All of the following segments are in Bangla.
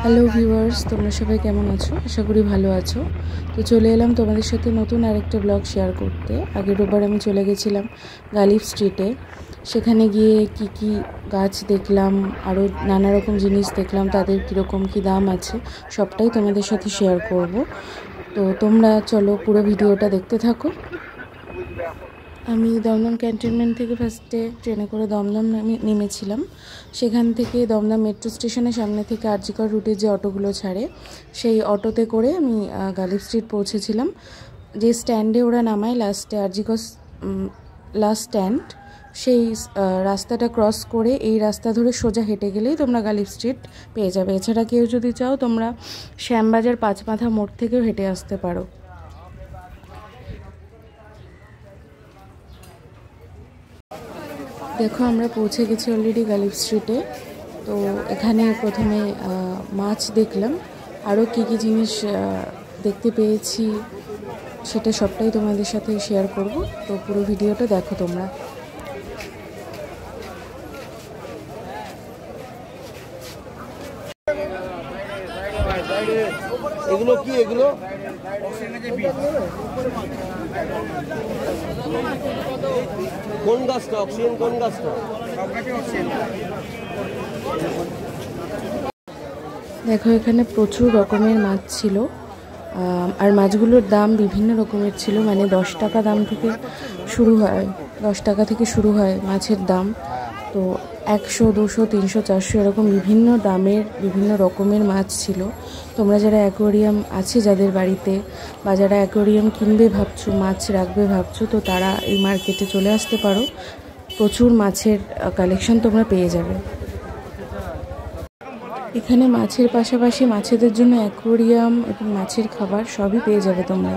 হ্যালো ভিউয়ার্স, তোমরা সবাই কেমন আছো? আশা করি ভালো আছো। তো চলে এলাম তোমাদের সাথে নতুন আরেকটা ব্লগ শেয়ার করতে। আগের রোববার আমি চলে গেছিলাম গালিফ স্ট্রিটে। সেখানে গিয়ে কি গাছ দেখলাম, আরও নানা রকম জিনিস দেখলাম, তাদের কীরকম কী দাম আছে সবটাই তোমাদের সাথে শেয়ার করব। তো তোমরা চলো পুরো ভিডিওটা দেখতে থাকো। আমি দমদম ক্যান্টনমেন্ট থেকে ফার্স্টে ট্রেনে করে দমদম নেমেছিলাম। সেখান থেকে দমদম মেট্রো স্টেশনের সামনে থেকে আরজিকর রুটে যে অটোগুলো ছাড়ে সেই অটোতে করে আমি গালিফ স্ট্রিট পৌঁছেছিলাম। যে স্ট্যান্ডে ওরা নামায় লাস্টে, আরজিকর লাস্ট স্ট্যান্ড, সেই রাস্তাটা ক্রস করে এই রাস্তা ধরে সোজা হেঁটে গেলেই তোমরা গালিফ স্ট্রিট পেয়ে যাবে। এছাড়া কেউ যদি চাও তোমরা শ্যামবাজার পাঁচমাথা মোড় থেকেও হেঁটে আসতে পারো। দেখো আমরা পৌঁছে গেছি অলরেডি গালিফ স্ট্রিটে। তো এখানে প্রথমে মাছ দেখলাম, আরও কী জিনিস দেখতে পেয়েছি সেটা সবটাই তোমাদের সাথে শেয়ার করব। তো পুরো ভিডিওটা দেখো তোমরা। এগুলো কি? এগুলো কোন গাছটা? অক্সিজেন কোন গাছটা? দেখো এখানে প্রচুর রকমের মাছ ছিল, আর মাছগুলোর দাম বিভিন্ন রকমের ছিল। মানে 10 টাকা দাম থেকে শুরু হয়, 10 টাকা থেকে শুরু হয় মাছের দাম। তো 100, 200, 300, 400 এরকম বিভিন্ন দামের বিভিন্ন রকমের মাছ ছিল। তোমরা যারা অ্যাকোয়ারিয়াম আছে যাদের বাড়িতে, বা যারা অ্যাকোয়ারিয়াম কিনবে ভাবছো, মাছ রাখবে ভাবছো, তো তারা এই মার্কেটে চলে আসতে পারো। প্রচুর মাছের কালেকশন তোমরা পেয়ে যাবে। এখানে মাছের পাশাপাশি মাছেদের জন্য অ্যাকোয়ারিয়াম এবং মাছের খাবার সবই পেয়ে যাবে তোমরা।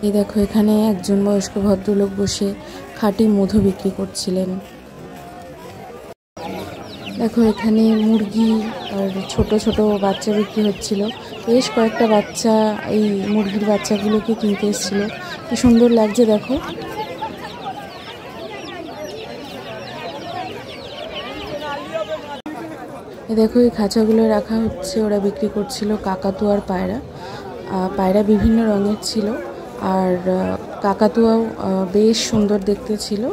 এই দেখো এখানে একজন বয়স্ক ভদ্রলোক বসে খাঁটি মধু বিক্রি করছিলেন। দেখো এখানে মুরগি আর ছোট ছোট বাচ্চা বিক্রি হচ্ছিল। বেশ কয়েকটা বাচ্চা এই মুরগির বাচ্চাগুলোকে কিনতে এসেছিল। কি সুন্দর লাগছে দেখো। দেখো এই খাঁচাগুলো রাখা হচ্ছে, ওরা বিক্রি করছিল কাকাতুয়ার পায়রা। পায়রা বিভিন্ন রঙের ছিল, আর কাকাতুয়াও বেশ সুন্দর দেখতে ছিল।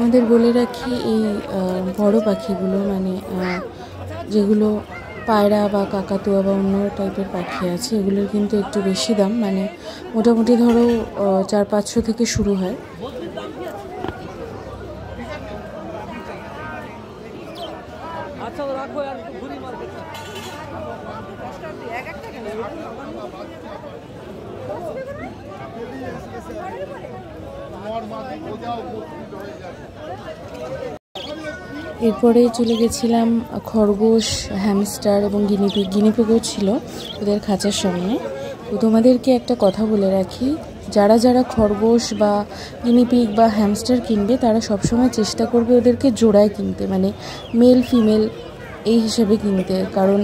আমাদের বলে রাখি, এই বড় পাখিগুলো মানে যেগুলো পায়রা বা কাকাতুয়া বা অন্য টাইপের পাখি আছে, এগুলোর কিন্তু একটু বেশি দাম। মানে মোটামুটি ধরো 400-500 থেকে শুরু হয়। এরপরে চলে গেছিলাম খরগোশ, হ্যামস্টার এবং গিনিপিগও ছিল ওদের খাঁচার সামনে। তো তোমাদেরকে একটা কথা বলে রাখি, যারা যারা খরগোশ বা গিনিপিগ বা হ্যামস্টার কিনবে তারা সবসময় চেষ্টা করবে ওদেরকে জোড়ায় কিনতে, মানে মেল ফিমেল এই হিসেবে কিনতে, কারণ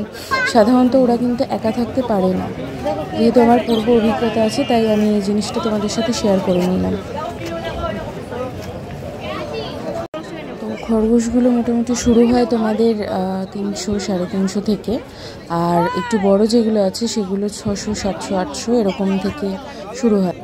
সাধারণত ওরা কিন্তু একা থাকতে পারে না। যেহেতু আমার পূর্ব অভিজ্ঞতা আছে, তাই আমি এই জিনিসটা তোমাদের সাথে শেয়ার করে নিলাম। তো খরগোশগুলো মোটামুটি শুরু হয় তোমাদের 300, 350 থেকে, আর একটু বড় যেগুলো আছে সেগুলো 600, 700, 800 এরকম থেকে শুরু হয়।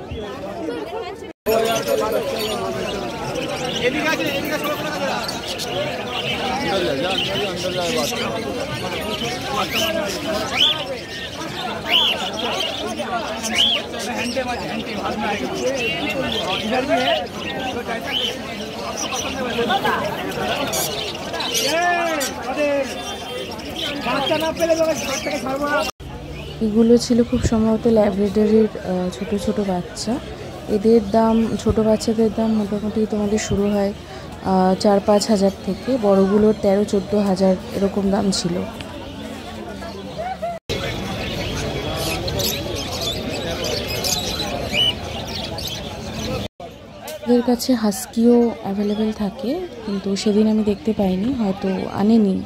এগুলো ছিল খুব সম্ভবত ল্যাব্রাডরের ছোট ছোট বাচ্চা। এদের দাম, ছোট বাচ্চাদের দাম মোটামুটি তোমাদের শুরু হয় 4-5 হাজার থেকে, বড়গুলোর 13-14 হাজার এরকম দাম ছিল। এদের কাছে হাস্কিও অ্যাভেলেবেল থাকে, কিন্তু সেদিন আমি দেখতে পাইনি, হয়তো আনেনি।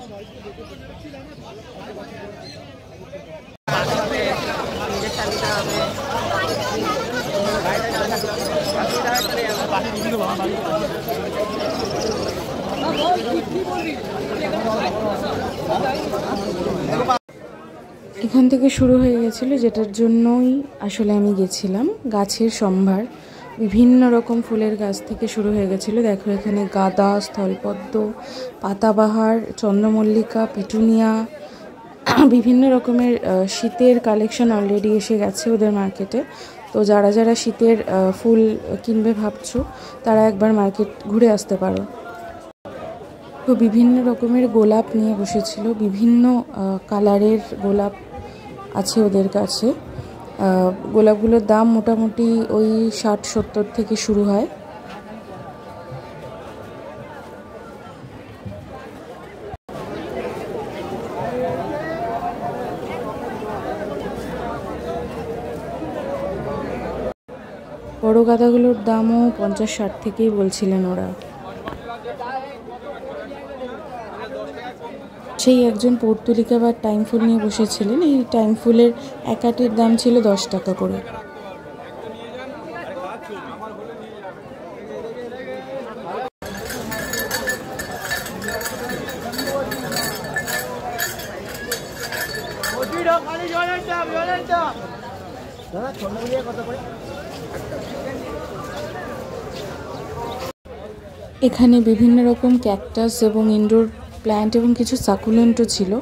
এখান থেকে শুরু হয়ে গেছিল, যেটার জন্যই আসলে আমি গেছিলাম, গাছের সম্ভার। বিভিন্ন রকম ফুলের গাছ থেকে শুরু হয়ে গেছিলো। দেখো এখানে গাঁদা, স্থলপদ্ম, পাতাবাহার, চন্দ্রমল্লিকা, পিটুনিয়া, বিভিন্ন রকমের শীতের কালেকশন অলরেডি এসে গেছে ওদের মার্কেটে। তো যারা যারা শীতের ফুল কিনবে ভাবছো, তারা একবার মার্কেট ঘুরে আসতে পারো। তো বিভিন্ন রকমের গোলাপ নিয়ে বসেছিল, বিভিন্ন কালারের গোলাপ আছে ওদের কাছে। গোলাপগুলোর দাম মোটামুটি ওই 60-70 থেকে শুরু হয়। বড় গাঁদাগুলোর দামও 50-60 থেকেই বলছিলেন ওরা। সেই একজন পর্তুলিকা বা টাইম ফুল নিয়ে বসেছিলেন। এই টাইম ফুলের এক আটির দাম ছিল 10 টাকা করে। এখানে বিভিন্ন রকম ক্যাকটাস এবং ইনডোর প্ল্যান্ট এবং কিছু সাকুলেন্টও ছিল।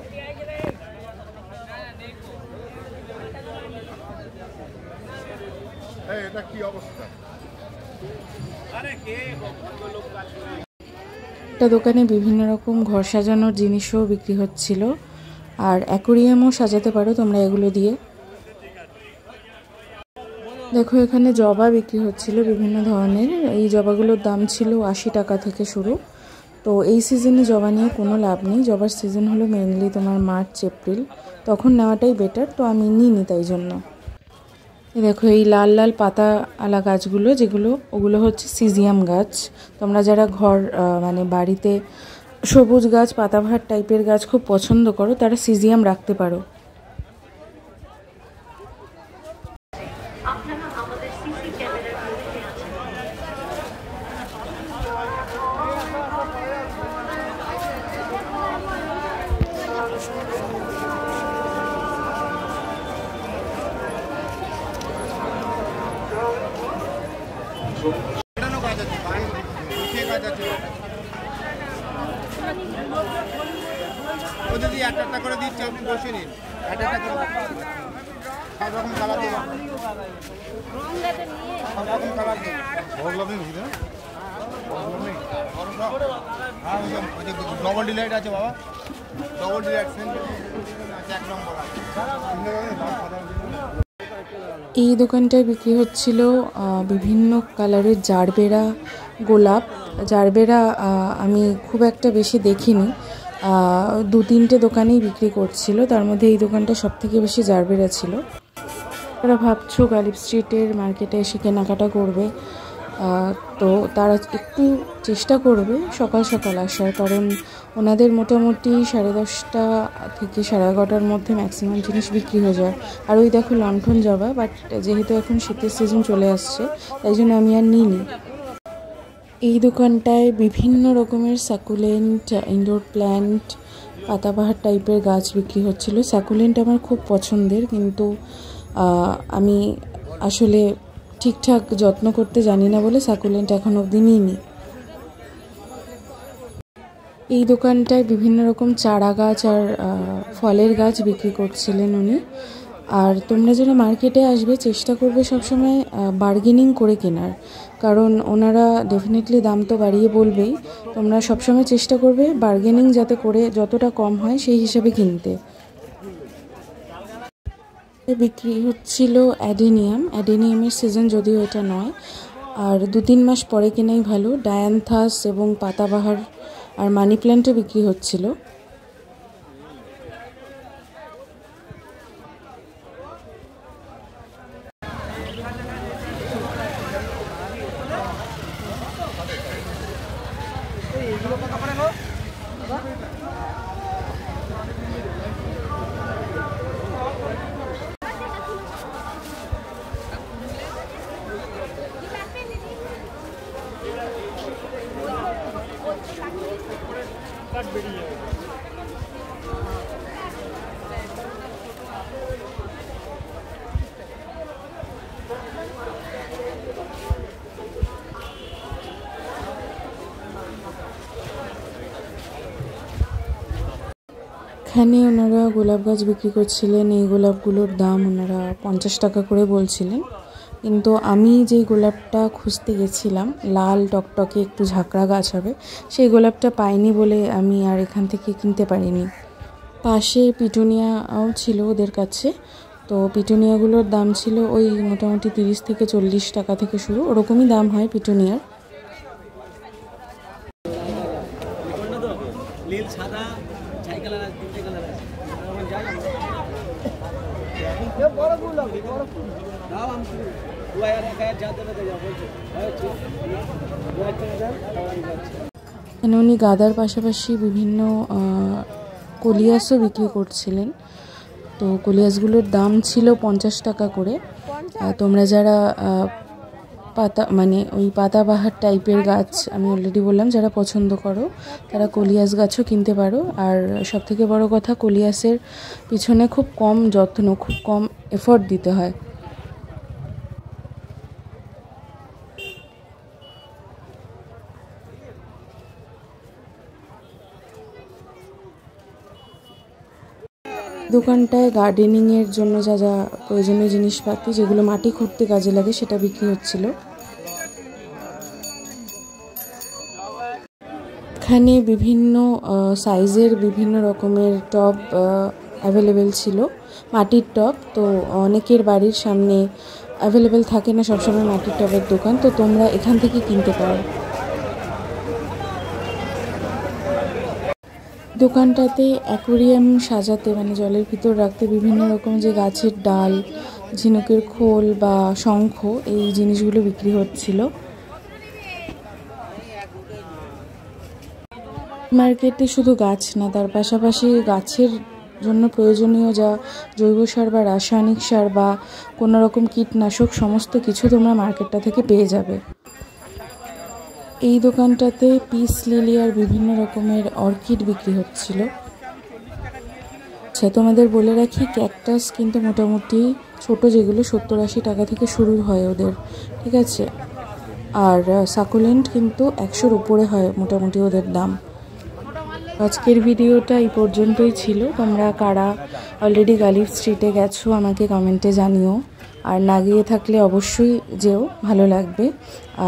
একটা দোকানে বিভিন্ন রকম ঘর সাজানোর জিনিসও বিক্রি হচ্ছিল, আর অ্যাকোরিয়ামও সাজাতে পারো তোমরা এগুলো দিয়ে। দেখো এখানে জবা বিক্রি হচ্ছিল বিভিন্ন ধরনের। এই জবাগুলোর দাম ছিল 80 টাকা থেকে শুরু। তো এই সিজনে জবা নিয়ে কোনো লাভ নেই, জবার সিজন হলো মেনলি তোমার মার্চ এপ্রিল, তখন নেওয়াটাই বেটার। তো আমি নিইনি তাই জন্য। দেখো এই লাল লাল পাতা আলা গাছগুলো যেগুলো, ওগুলো হচ্ছে সিজিয়াম গাছ। তোমরা যারা ঘর মানে বাড়িতে সবুজ গাছ, পাতাবাহার টাইপের গাছ খুব পছন্দ করো, তারা সিজিয়াম রাখতে পারো। একটা করে দিচ্ছি, আপনি বসে নিন। একটা করে সব রকম কালার দেবো, সব রকম কালার দেবো। ডবল ডিলাইট আছে বাবা, ডবল ডিলাইট এক নম্বর আছে। এই দোকানটায় বিক্রি হচ্ছিল বিভিন্ন কালারের জারবেরা গোলাপ। জারবেরা আমি খুব একটা বেশি দেখিনি, 2-3টে দোকানেই বিক্রি করছিল, তার মধ্যে এই দোকানটা সব থেকে বেশি জারবেরা ছিল। তারা ভাবছো গালিব স্ট্রিটের মার্কেটে এসে কেনাকাটা করবে, তো তারা একটু চেষ্টা করবে সকাল সকাল আসার, কারণ ওনাদের মোটামুটি 10:30 থেকে 11:30টার মধ্যে ম্যাক্সিমাম জিনিস বিক্রি হয়ে যায়। আর ওই দেখো লণ্ঠন জবা, বাট যেহেতু এখন শীতের সিজন চলে আসছে তাই জন্য আমি আর নিইনি। এই দোকানটায় বিভিন্ন রকমের সাকুলেন্ট, ইনডোর প্ল্যান্ট, পাতাবাহার টাইপের গাছ বিক্রি হচ্ছিল। সাকুলেন্ট আমার খুব পছন্দের, কিন্তু আমি আসলে ঠিকঠাক যত্ন করতে জানি না বলে সাকুলেন্ট এখন অবধি নিইনি। এই দোকানটায় বিভিন্ন রকম চারা গাছ আর ফলের গাছ বিক্রি করছিলেন উনি। আর তোমরা যারা মার্কেটে আসবে চেষ্টা করবে সবসময় বার্গেনিং করে কেনার, কারণ ওনারা ডেফিনেটলি দাম তো বাড়িয়ে বলবেই। তোমরা সবসময় চেষ্টা করবে বার্গেনিং যাতে করে যতটা কম হয় সেই হিসাবে কিনতে। বিক্রি হচ্ছিল অ্যাডেনিয়ামের সিজন, যদিও এটা নয়, আর 2-3 মাস পরে কেনাই ভালো। ডায়ান্থাস এবং পাতাবাহার আর মানি প্ল্যান্টও বিক্রি হচ্ছিল। এখানে ওনারা গোলাপ গাছ বিক্রি করছিলেন। এই গোলাপগুলোর দাম ওনারা 50 টাকা করে বলছিলেন, কিন্তু আমি যেই গোলাপটা খুঁজতে গেছিলাম, লাল টকটকে একটু ঝাঁকড়া গাছ হবে, সেই গোলাপটা পাইনি বলে আমি আর এখান থেকে কিনতে পারিনি। পাশে পিটুনিয়াও ছিল ওদের কাছে, তো পিটুনিয়াগুলোর দাম ছিল ওই মোটামুটি 30 থেকে 40 টাকা থেকে শুরু, ওরকমই দাম হয় পিটুনিয়ার। এখানে উনি গাদার পাশাপাশি বিভিন্ন কলিয়াসও বিক্রি করছিলেন। তো কলিয়াসগুলোর দাম ছিল 50 টাকা করে। তোমরা যারা ওই পাতাবাহার টাইপের গাছ, আমি অলরেডি বললাম, যারা পছন্দ করো তারা কলিয়াস গাছও কিনতে পারো। আর সবথেকে বড় কথা, কলিয়াসের পিছনে খুব কম যত্ন, খুব কম এফোর্ট দিতে হয়। দোকানটায় গার্ডেনিংয়ের জন্য যা যা প্রয়োজনীয় জিনিসপাতি, যেগুলো মাটি খুঁড়তে কাজে লাগে, সেটা বিক্রি হচ্ছিল। এখানে বিভিন্ন সাইজের বিভিন্ন রকমের টব অ্যাভেলেবেল ছিল, মাটির টব। তো অনেকের বাড়ির সামনে অ্যাভেলেবেল থাকে না সবসময় মাটির টবের দোকান, তো তোমরা এখান থেকে কিনতে পারো। দোকানটাতে অ্যাকোরিয়াম সাজাতে, জলের ভিতর রাখতে বিভিন্ন রকম যে গাছের ডাল, ঝিনুকের খোল বা শঙ্খ, এই জিনিসগুলো বিক্রি হচ্ছিল। মার্কেটে শুধু গাছ না, তার পাশাপাশি গাছের জন্য প্রয়োজনীয় যা জৈব সার বা রাসায়নিক সার বা কোনো রকম কীটনাশক, সমস্ত কিছু তোমরা মার্কেটটা থেকে পেয়ে যাবে। এই দোকানটাতে পিস লিলি আর বিভিন্ন রকমের অর্কিড বিক্রি হচ্ছিল। আচ্ছা, তোমাদের বলে রাখি, ক্যাকটাস কিন্তু মোটামুটি ছোট যেগুলো 70-80 টাকা থেকে শুরু হয় ওদের, ঠিক আছে। আর সাকুলেন্ট কিন্তু 100-র উপরে হয় মোটামুটি ওদের দাম। আজকের ভিডিওটা এই পর্যন্তই ছিল। তোমরা কারা অলরেডি গালিফ স্ট্রিটে গেছো আমাকে কমেন্টে জানিও, আর না গিয়ে থাকলে অবশ্যই যেও, ভালো লাগবে।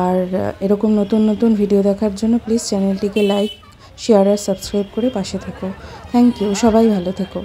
আর এরকম নতুন নতুন ভিডিও দেখার জন্য প্লিজ চ্যানেলটিকে লাইক, শেয়ার আর সাবস্ক্রাইব করে পাশে থেকো। থ্যাংক ইউ, সবাই ভালো থেকো।